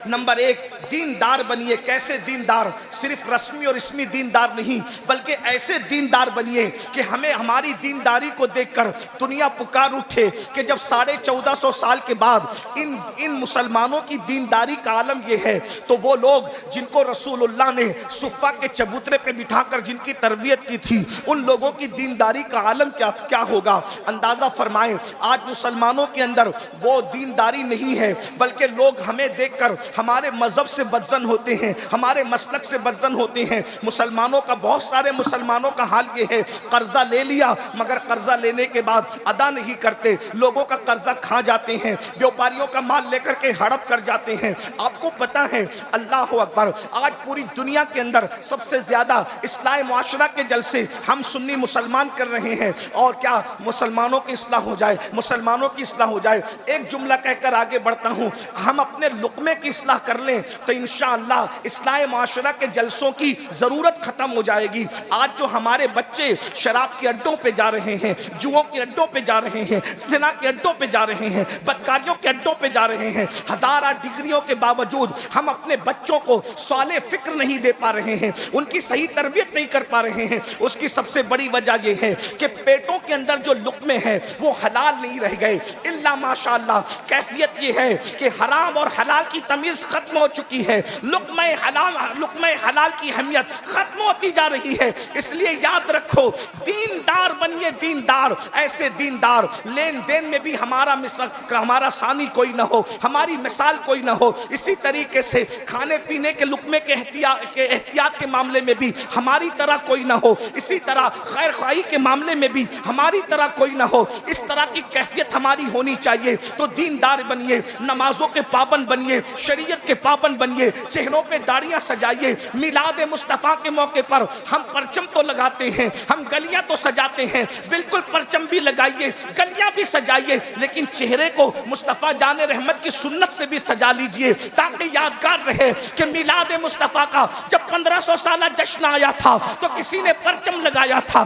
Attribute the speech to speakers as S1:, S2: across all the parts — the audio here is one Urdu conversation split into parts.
S1: نمبر ایک، دیندار بنیے۔ کیسے دیندار؟ صرف رسمی اور اسمی دیندار نہیں، بلکہ ایسے دیندار بنیے کہ ہمیں ہماری دینداری کو دیکھ کر دنیا پکار اٹھے کہ جب 1450 سال کے بعد ان مسلمانوں کی دینداری کا عالم یہ ہے، تو وہ لوگ جن کو رسول اللہ نے صفہ کے چبوترے پہ بٹھا کر جن کی تربیت کی تھی، ان لوگوں کی دینداری کا عالم کیا ہوگا؟ اندازہ فرمائیں۔ آج مسلمانوں کے اندر وہ دینداری نہیں ہے، بلکہ لوگ ہمیں دیکھ کر ہمارے مذہب سے بدظن ہوتے ہیں، ہمارے مسلک سے بدظن ہوتے ہیں۔ مسلمانوں کا، بہت سارے مسلمانوں کا حال یہ ہے، قرضہ لے لیا مگر قرضہ لینے کے بعد ادا نہیں کرتے، لوگوں کا قرضہ کھا جاتے ہیں، بیوپاریوں کا مال لے کر کے ہڑپ کر جاتے ہیں۔ آپ کو پتا ہے، اللہ اکبر، آج پوری دنیا کے اندر سب سے زیادہ اصلاح معاشرہ کے جلسے ہم سنی مسلمان کر رہے ہیں، اور کیا مسلمانوں کی اصلاح ہو جائے، مسلمانوں کی اصلاح ہو جائے۔ ایک جملہ کہہ کر آگے بڑھتا ہوں، ہم اپنے لقمے کی اصلاح کر لیں تو انشاءاللہ اصلاح معاشرہ کے جلسوں کی ضرورت ختم ہو جائے گی۔ آج جو ہمارے بچے شراب کے اڈوں پہ جا رہے ہیں، جوؤں کے اڈوں پہ جا رہے ہیں، زنا کے اڈوں پہ جا رہے ہیں، بدکاریوں کے اڈوں پہ جا رہے ہیں، ہزارہ ڈگریوں کے باوجود ہم اپنے بچوں کو صالح فکر نہیں دے پا رہے ہیں، ان کی صحیح تربیت نہیں کر پا رہے ہیں۔ اس کی سب سے بڑی وجہ یہ ہے کہ پیٹوں کے اندر جو لقمے ہیں وہ حلال نہیں رہ گئے، الا ماشاءاللہ۔ کیفیت یہ ہے کہ حرام اور حلال کی تمیز ختم ہو چکی ہے، لقمہ حلال کی اہمیت ختم ہوتی جا رہی ہے۔ اس لیے یاد رکھو، دیندار بنیے، دیندار، ایسے دیندار لین دین میں بھی ہمارا ثانی کوئی نہ ہو، ہماری مثال کوئی نہ ہو۔ اسی طریقے سے کھانے پینے کے لقمے کے احتیاط کے معاملے میں بھی ہماری طرح کوئی نہ ہو، اسی طرح خیر خواہی کے معاملے میں بھی ہماری طرح کوئی نہ ہو۔ اس طرح کی کیفیت ہماری ہونی چاہیے۔ تو دیندار بنیے، نمازوں کے پابند بنیے، شریعت کے پابند بنیے، چہروں پہ داڑیاں سجائیے۔ میلاد مصطفیٰ کے موقع پر ہم پرچم تو لگاتے ہیں، ہم گلیاں تو سجاتے ہیں، بالکل پرچم بھی لگائیے، گلیاں بھی سجائیے، لیکن چہرے کو مصطفیٰ جان رحمت کی سنت سے بھی سجا لیجئے، تاکہ یادگار رہے کہ میلاد مصطفیٰ کا جب 1500 سالہ جشن آیا تھا تو کسی نے پرچم لگایا تھا،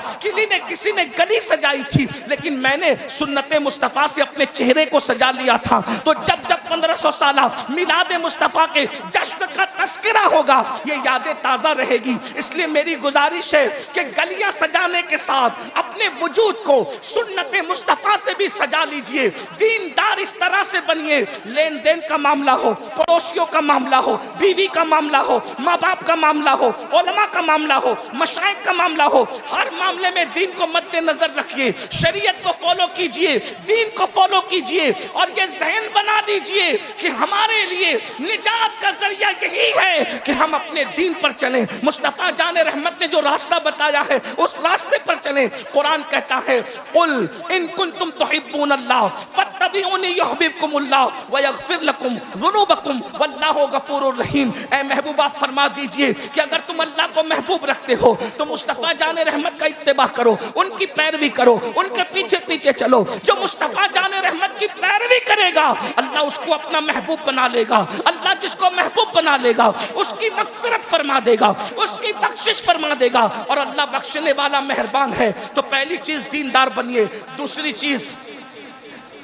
S1: کسی نے گلی سجائی تھی، لیکن میں نے سنت مصطفیٰ سے اپنے چہرے کو سجا لیا تھا۔ تو جب 1500 سالہ میلاد مصطفیٰ کے جشن کا تذکرہ ہوگا، یہ یادیں تازہ رہے گی۔ اس لیے میری گزارش ہے کہ گلیاں سجانے کے ساتھ اپنے وجود کو سنت مصطفیٰ سے بھی سجا لیجئے۔ دیندار اس طرح سے بنیے، لین دین کا معاملہ ہو، پڑوسیوں کا معاملہ ہو، بیوی کا معاملہ ہو، ماں باپ کا معاملہ ہو، علماء کا معاملہ ہو، مشائخ کا معاملہ ہو، ہر معاملے میں دین کو مد نظر رکھیے، شریعت کو فالو کیجئے، دین کو فالو کیجئے، اور یہ ذہن بنا لیجئے کہ ہمارے لیے نجات کا ذریعہ یہی ہے کہ ہم اپنے دین پر چلیں۔ مصطفیٰ جان رحمت نے جو راستہ بتایا ہے اس راستے پر چلیں۔ قرآن کہتا ہے، قل ان کنتم تحبون اللہ فاتبعونی یحببکم اللہ ویغفر لکم ذنوبکم واللہ غفور الرحیم۔ اے محبوبہ، فرما دیجئے کہ اگر تم اللہ کو محبوب رکھتے ہو تو مصطفیٰ جان رحمت کا اتباع کرو، ان کی پیروی کرو، ان کے پیچھے پیچھے چلو۔ جو مصطفیٰ جان رحمت کی پیروی کرے گا اللہ اس کو اپنا محبوب بنا لے گا۔ اللہ جس کو محبوب بنا لے گا اس کی مغفرت فرما دے گا، اس کی بخشش فرما دے گا، اور اللہ بخشنے والا مہربان ہے۔ تو پہلی چیز دیندار بنیے۔ دوسری چیز،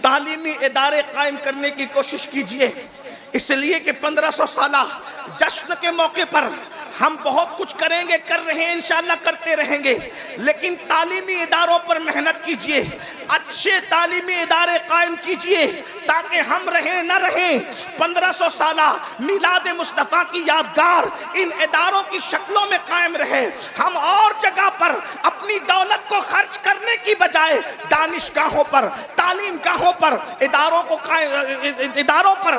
S1: تعلیمی ادارے قائم کرنے کی کوشش کیجئے، اس لیے کہ 1500 سالہ جشن کے موقع پر ہم بہت کچھ کریں گے، کر رہے ہیں، انشاءاللہ کرتے رہیں گے، لیکن تعلیمی اداروں پر محنت کیجئے، اچھے تعلیمی ادارے قائم کیجئے تاکہ ہم رہیں نہ رہیں 1500 سالہ میلاد مصطفیٰ کی یادگار ان اداروں کی شکلوں میں قائم رہے۔ ہم اور جگہ پر اپنی دولت کو خرچ کرنے کی بجائے دانشگاہوں پر، تعلیم گاہوں پر، اداروں پر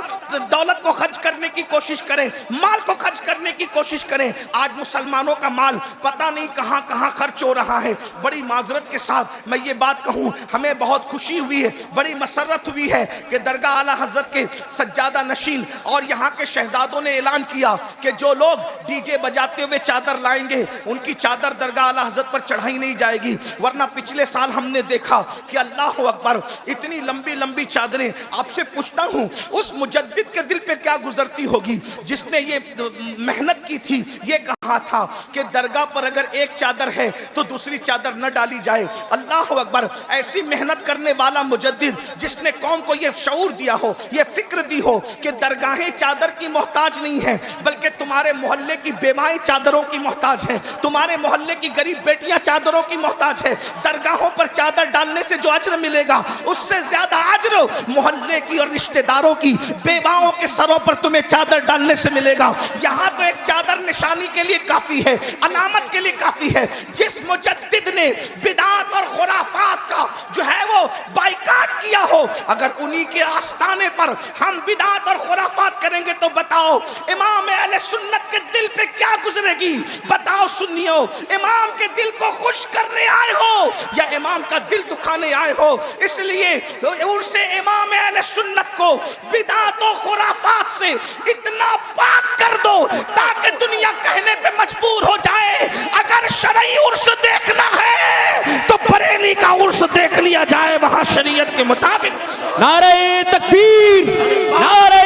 S1: دولت کو خرچ کرنے کی کوشش کریں، مال کو خرچ کرنے کی کوشش کریں۔ آج مسلمانوں کا مال پتہ نہیں کہاں کہاں خرچ ہو رہا ہے۔ بڑی معذرت کے ساتھ میں یہ بات کہوں، ہمیں بہت خوشی ہوئی ہے، بڑی مسرت ہوئی ہے کہ درگاہ اعلیٰ حضرت کے سجادہ نشین اور یہاں کے شہزادوں نے اعلان کیا کہ جو لوگ ڈی جے بجاتے ہوئے چادر لائیں گے ان کی چادر درگاہ اعلیٰ حضرت پر چڑھائی نہیں جائے گی، ورنہ پچھلے سال ہم نے دیکھا کہ اللہ اکبر اتنی لمبی لمبی چادریں۔ آپ سے پوچھتا ہوں، اس مجدد کے دل پہ کیا گزرتی ہوگی جس نے یہ محنت کی تھی، یہ کہا تھا کہ درگاہ پر اگر ایک چادر ہے تو دوسری چادر نہ ڈالی جائے. اللہ اکبر. ایسی محنت کرنے والا مجدد جس نے قوم کو یہ شعور دیا ہو, یہ فکر دی ہو کہ درگاہیں چادر کی محتاج نہیں ہیں, بلکہ تمہارے محلے کی بیوائیں چادروں کی محتاج ہیں, تمہارے محلے کی غریب بیٹیاں چادروں کی محتاج ہیں. درگاہوں پر چادر ڈالنے سے جو اجر ملے گا اس سے زیادہ اجر محلے کی اور رشتہ داروں کی بیواؤں کے سروں پر تمہیں چادر ڈالنے سے ملے گا. یہاں تو ایک چادر نشانی کے لیے کافی ہے, علامت کے لیے کافی ہے. جس مجدد نے بدعات اور خرافات کا جو ہے وہ بائیکاٹ کیا ہو, اگر انہی کے آستانے پر ہم بدعات اور خرافات کریں گے تو بتاؤ امام اہل سنت کے دل پہ کیا گزرے گی؟ بتاؤ سنیو, امام کے دل کو خوش کرنے آئے ہو یا امام کا دل دکھانے آئے ہو؟ اس لیے ان سے امام اہل سنت کو بدعات و خرافات سے اتنا پاک کر دو تاکہ دنیا کہنے پہ مجبور ہو جائے اگر شرعی عرس دیکھنا ہے تو بریلی کا عرس دیکھ لیا جائے, وہاں شریعت کے مطابق.
S2: نعرہ تکبیر, نعرہ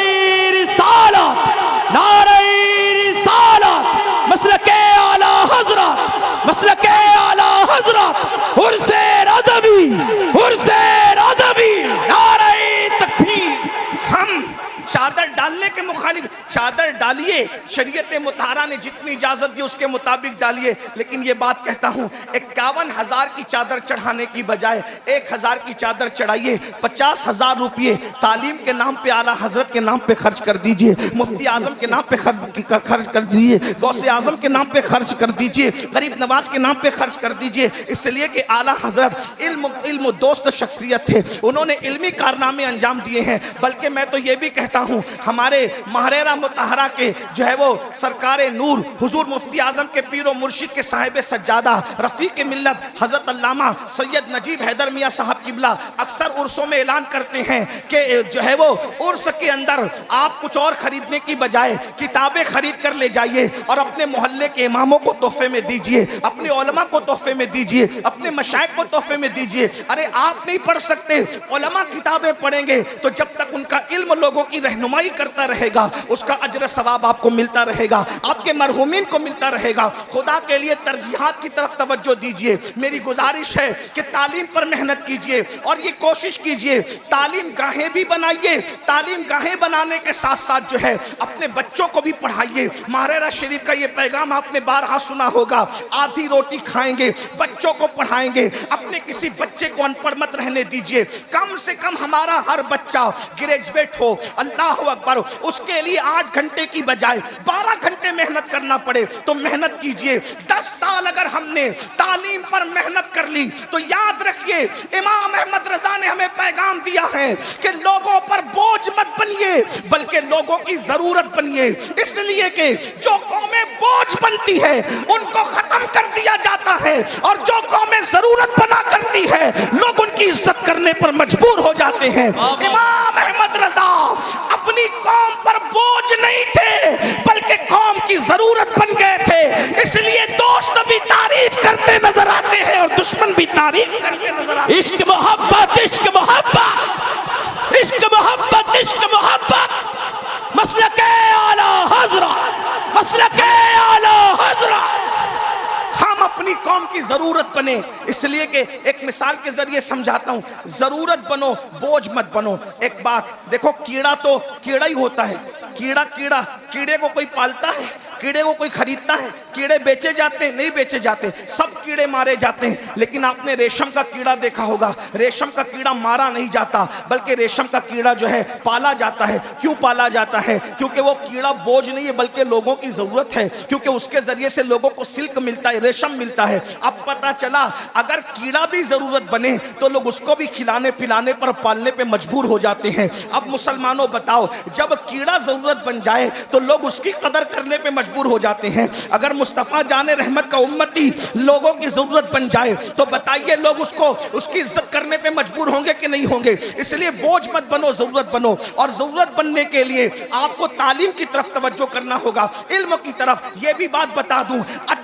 S2: رسالت, نعرہ رسالت, مسلک اعلی حضرت, مسلک اعلی حضرت, عرس رضوی, عرس رضوی, نعرہ تکبیر.
S1: ہم چادر ڈالنے کے مخالف, چادر ڈالیے, شریعت مطہرہ نے جتنی اجازت دی اس کے مطابق ڈالیے, لیکن یہ بات کہتا ہوں 51,000 کی چادر چڑھانے کی بجائے 1,000 کی چادر چڑھائیے. 50,000 روپیے تعلیم کے نام پہ اعلیٰ حضرت کے نام پہ خرچ کر دیجئے, مفتی اعظم کے نام پہ خرچ کر دیجئے, غوث اعظم کے نام پہ خرچ کر دیجئے, غریب نواز کے نام پہ خرچ کر دیجئے. اس لیے کہ اعلیٰ حضرت علم دوست شخصیت تھے, انہوں نے علمی کارنامے انجام دیے ہیں. بلکہ میں تو یہ بھی کہتا ہوں ہمارے محررہ مطہرہ کے جو ہے وہ سرکار نور حضور مفتی اعظم کے پیر و مرشد کے صاحب سجادہ رفیق ملت حضرت علامہ سید نجیب حیدر میاں صاحب قبلہ اکثر عرسوں میں اعلان کرتے ہیں کہ جو ہے وہ عرس کے اندر آپ کچھ اور خریدنے کی بجائے کتابیں خرید کر لے جائیے اور اپنے محلے کے اماموں کو تحفے میں دیجئے, اپنے علماء کو تحفے میں دیجئے, اپنے مشائخ کو تحفے میں دیجئے. ارے آپ نہیں پڑھ سکتے, علماء کتابیں پڑھیں گے تو جب تک ان کا علم لوگوں کی رہنمائی کرتا رہے گا اس کا اجر ثواب آپ کو ملتا رہے گا, آپ کے مرحومین کو ملتا رہے گا. خدا کے لیے ترجیحات کی طرف توجہ دیجئے. میری گزارش ہے کہ تعلیم پر محنت کیجئے اور یہ کوشش کیجئے تعلیم گاہیں بھی بنائیے, تعلیم گاہیں بنانے کے ساتھ ساتھ جو ہے اپنے بچوں کو بھی پڑھائیے. محررہ شریف کا یہ پیغام آپ نے بارہا سنا ہوگا, آدھی روٹی کھائیں گے بچوں کو پڑھائیں گے, اپنے کسی بچے کو ان پڑھ مت رہنے دیجئے. کم سے کم ہمارا ہر بچہ گریجویٹ ہو, اللہ اکبر, اس کے لیے 8 گھنٹے کی بجائے 12 گھنٹے محنت کرنا پڑے تو محنت کیجئے. 10 سال اگر ہم نے تعلیم پر محنت کر لی تو یاد رکھیے امام احمد رضا نے ہمیں پیغام دیا ہے کہ لوگوں پر بوجھ مت بنیے بلکہ لوگوں کی ضرورت بنیے. اس لیے کہ جو قومیں بوجھ بنتی ہے ان کو ختم کر دیا جاتا ہے اور جو قومیں ضرورت بنا کرتی ہے لوگ ان کی عزت کرنے پر مجبور ہو جاتے ہیں. امام احمد رضا اپنی قوم پر بوجھ نہیں تھے بلکہ قوم کی ضرورت بن گئے تھے. اس لیے دوست بھی تعریف کرتے نظر آتے ہیں اور دشمن بھی تعریف کرتے نظر آتے ہیں.
S2: عشق محبت, عشق محبت, عشق محبت, عشق محبت, مسلک اعلی حضرت, مسلک اعلی حضرت.
S1: ہم اپنی قوم کی ضرورت بنے. اس لیے کہ ایک مثال کے ذریعے سمجھاتا ہوں, ضرورت بنو بوجھ مت بنو. ایک بات دیکھو, کیڑا تو کیڑا ہی ہوتا ہے, کیڑے کو کوئی پالتا ہے, کیڑے کو کوئی خریدتا ہے؟ کیڑے بیچے جاتے ہیں؟ نہیں بیچے جاتے, سب کیڑے مارے جاتے ہیں. لیکن آپ نے ریشم کا کیڑا دیکھا ہوگا, ریشم کا کیڑا مارا نہیں جاتا بلکہ ریشم کا کیڑا جو ہے پالا جاتا ہے. کیوں پالا جاتا ہے؟ کیونکہ وہ کیڑا بوجھ نہیں ہے بلکہ لوگوں کی ضرورت ہے, کیونکہ اس کے ذریعے سے لوگوں کو سلک ملتا ہے, ریشم ملتا ہے. اب پتا چلا اگر کیڑا بھی ضرورت بنے تو لوگ اس کو بھی کھلانے پلانے پر پالنے پہ مجبور ہو جاتے ہیں. اب مسلمانوں بتاؤ, جب کیڑا ضرورت بن جائے تو لوگ اس کی قدر کرنے پہ مجبور ہو جاتے ہیں. اگر مصطفیٰ جان رحمت کا امتی لوگوں کی ضرورت بن جائے تو بتائیے لوگ اس کی عزت کرنے پہ مجبور ہوں گے کہ نہیں ہوں گے؟ اس لیے بوجھ مت بنو, ضرورت بنو. اور ضرورت بننے کے لیے آپ کو تعلیم کی طرف توجہ کرنا ہوگا, علم کی طرف. یہ بھی بات بتا دوں,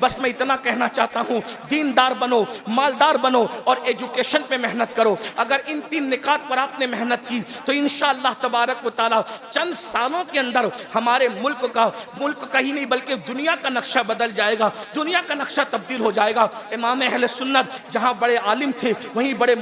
S1: بس میں اتنا کہنا چاہتا ہوں, دیندار بنو, مالدار بنو اور ایجوکیشن پہ محنت کرو. اگر ان 3 نکات پر آپ نے محنت کی تو انشاءاللہ تبارک و تعالی چند سالوں کے اندر ہمارے ملک کا ہی نہیں بلکہ دنیا کا نقشہ بدل جائے گا, دنیا کا نقشہ تبدیل ہو جائے گا. امام اہل سنت جہاں بڑے عالم تھے وہیں بڑے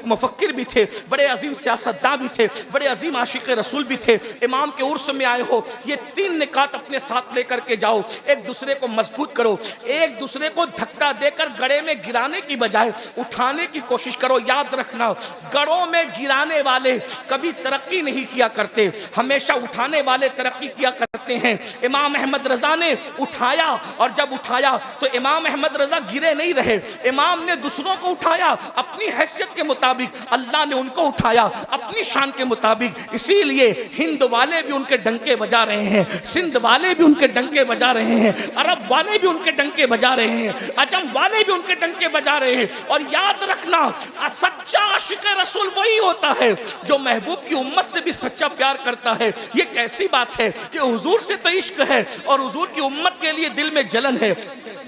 S1: مفکر بھی تھے, بڑے عظیم سیاستداں بھی تھے, بڑے عظیم عاشق رسول بھی تھے. امام کے عرس میں آئے ہو, یہ 3 نکات اپنے ساتھ لے کر کے جاؤ. ایک دوسرے کو مضبوط کرو, ایک دوسرے کو دھکا دے کر گڑھے میں گرانے کی بجائے اٹھانے کی کوشش کرو. یاد رکھنا, گڑھوں میں گرانے والے کبھی ترقی نہیں کیا کرتے, ہمیشہ اٹھانے والے ترقی کیا کرتے ہیں. امام احمد رضا نے اٹھایا, اور جب اٹھایا تو امام احمد رضا گرے نہیں رہے. امام نے دوسروں کو اٹھایا اپنی حیثیت کے مطابق, اللہ نے ان کو اٹھایا اپنی شان کے مطابق. اسی لیے ہند والے بھی ان کے ڈنکے بجا رہے ہیں, سندھ والے بھی ان کے ڈنکے بجا رہے ہیں, عرب والے بھی ان کے ڈنکے بجا رہے ہیں, عجم والے بھی ان کے ڈنکے بجا رہے ہیں. اور یاد رکھنا, سچا عاشق رسول وہی ہوتا ہے جو محبوب کی امت سے بھی سچا پیار کرتا ہے. یہ کیسی بات ہے کہ حضور سے تو عشق ہے اور حضور کی امت کے لیے دل میں جلن ہے,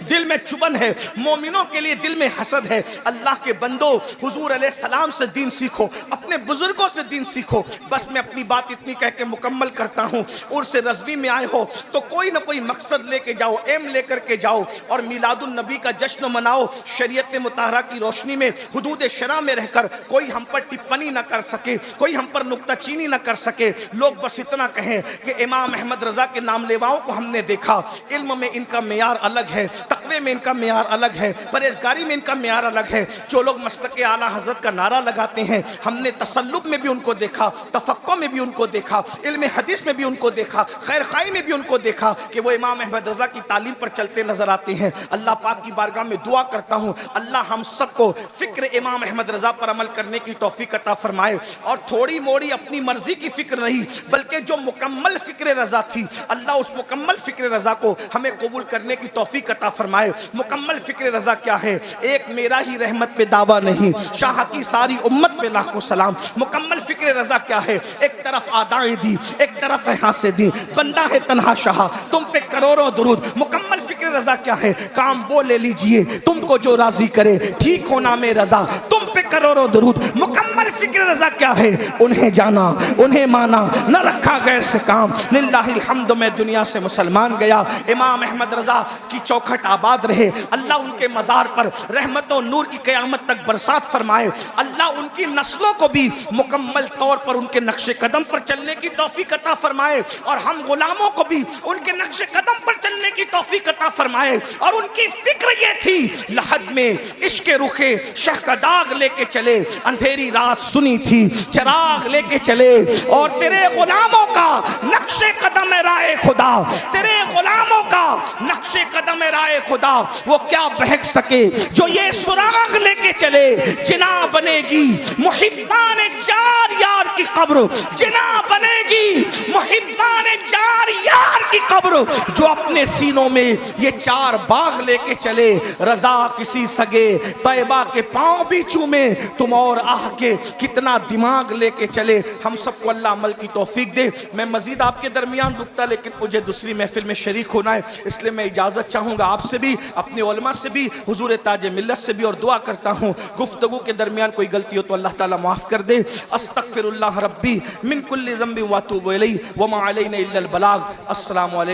S1: دل میں چبن ہے, مومنوں کے لیے دل میں حسد ہے. اللہ کے بندو, حضور علیہ السلام سے دین سیکھو, اپنے بزرگوں سے دین سیکھو. بس میں اپنی بات اتنی کہہ کے مکمل کرتا ہوں. عرس رضوی میں آئے ہو تو کوئی نہ کوئی مقصد لے کے جاؤ, ایم لے کر کے جاؤ, اور میلاد النبی کا جشن مناؤ. شریعت مطہرہ کی روشنی میں, حدود شرع میں رہ کر کوئی ہم پر ٹپنی نہ کر سکے, کوئی ہم پر نکتہ چینی نہ کر سکے. لوگ بس اتنا کہیں کہ امام احمد رضا کے نام لیواؤں کو ہم نے دیکھا, علم میں ان کا معیار الگ ہے, تقوی میں ان کا معیار الگ ہے, پرہیزگاری میں ان کا معیار الگ ہے. جو لوگ مسلک اعلیٰ حضرت کا نعرہ لگاتے ہیں, ہم نے تسلب میں بھی ان کو دیکھا, تفقہ میں بھی ان کو دیکھا, علم حدیث میں بھی ان کو دیکھا, خیر خواہی میں بھی ان کو دیکھا کہ وہ امام احمد رضا کی تعلیم پر چلتے نظر آتے ہیں. اللہ پاک کی بارگاہ میں دعا کرتا ہوں, اللہ ہم سب کو فکر امام احمد رضا پر عمل کرنے کی توفیق عطا فرمائے. اور تھوڑی موڑی اپنی مرضی کی فکر نہیں بلکہ جو مکمل فکر رضا تھی, اللہ اس مکمل فکر رضا کو ہمیں قبول کرنے کی توفیق عطا فرمائے. مکمل فکر رضا کیا ہے؟ ایک میرا ہی رحمت پہ دعویٰ نہیں, شاہ کی ساری امت پہ لاکھوں سلام. مکمل فکر رضا کیا ہے؟ ایک طرف آدائیں دی, ایک طرف حاصل دی, بندہ ہے تنہا شاہ, تم پہ کروڑوں درود. مکمل فکر رضا کیا ہے؟ کام وہ لے لیجئے تم کو جو راضی کرے, ٹھیک ہونا میں رضا, تم پہ کروڑوں درود. مکمل فکر رضا کیا ہے؟ انہیں جانا, انہیں مانا, نہ رکھا غیر سے کام. للہ الحمد, میں دنیا سے مسلمان گیا. امام احمد رضا کی چوکھٹ آباد رہے. اللہ ان کے مزار پر رحمت و نور کی قیامت تک برسات فرمائے. اللہ ان کی نسلوں کو بھی مکمل طور پر ان کے نقش قدم پر چلنے کی توفیق عطا فرمائے, اور ہم غلاموں کو بھی ان کے نقش قدم پر چلنے کی توفیق عطا فرمائے. اور ان کی فکر یہ تھی, لحد میں عشق رخے شہ کا داغ لے کے چلے, اندھیری رات سنی تھی چراغ لے کے چلے, اور تیرے غلاموں کا نقش قدم رائے خدا, تیرے غلاموں کا نقش قدم رائے خدا, وہ کیا بہک سکے جو یہ سراغ لے کے چلے. جنا بنے گی محبان جار یار کی قبر, جنا بنے گی محبان جار یار کی قبر, جو اپنے سینوں میں یہ 4 باغ لے کے چلے. رضا کسی سگے طیبہ کے پاؤں بھی چومے, تم اور آہ کے کتنا دماغ لے کے چلے. ہم سب کو اللہ عمل کی توفیق دے. میں مزید آپ کے درمیان رکتا, لیکن مجھے دوسری محفل میں شریک ہونا ہے, اس لیے میں اجازت چاہوں گا آپ سے بھی, اپنے علماء سے بھی, حضور تاج ملت سے بھی, اور دعا کرتا ہوں گفتگو کے درمیان کوئی غلطی ہو تو اللہ تعالیٰ معاف کر دے. استغفر اللہ ربی من کل ذنب واتوب الیہ وما علینا الا البلاغ. السلام علیکم.